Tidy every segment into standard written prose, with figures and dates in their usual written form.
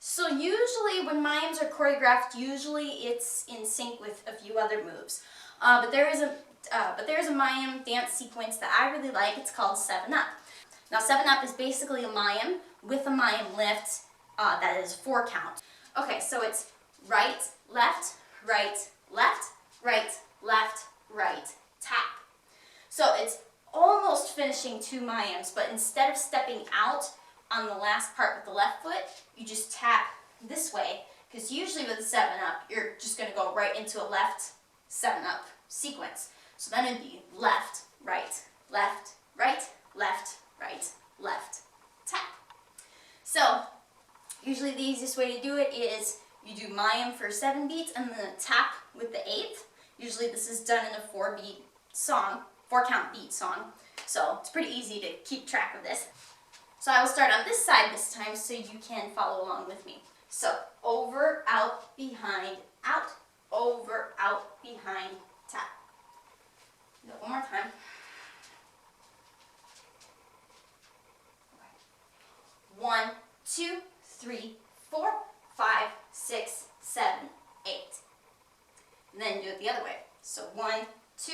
So usually when MAYIMs are choreographed, usually it's in sync with a few other moves. But there is a MAYIM dance sequence that I really like. It's called 7-Up. Now 7-Up is basically a MAYIM with a MAYIM lift that is 4 count. Okay, so it's right, left, right, left, right, left, right, tap. So it's almost finishing 2 MAYIMs, but instead of stepping out on the last part with the left foot, you just tap this way, because usually with a 7-Up, you're just going to go right into a left 7-Up sequence. So then it'd be left, right, left, right, left, right, left, tap. So usually the easiest way to do it is you do MAYIM for 7 beats and then a tap with the 8th. Usually this is done in a 4-beat song, 4-count beat song. So it's pretty easy to keep track of this. So I will start on this side this time so you can follow along with me. So over, out, behind, out, over, out, behind, tap. Do it one more time. Okay. 1, 2, 3, 4, 5, 6, 7, 8. And then do it the other way. So 1, 2,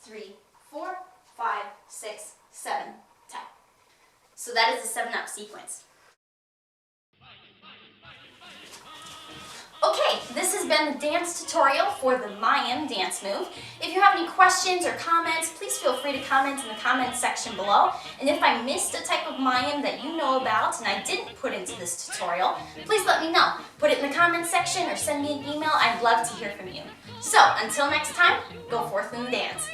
3, 4, 5, 6, 7, tap. So that is a 7-Up sequence. Okay, this has been the dance tutorial for the MAYIM dance move. If you have any questions or comments, please feel free to comment in the comment section below. And if I missed a type of MAYIM that you know about and I didn't put into this tutorial, please let me know. Put it in the comment section or send me an email. I'd love to hear from you. So, until next time, go forth and dance.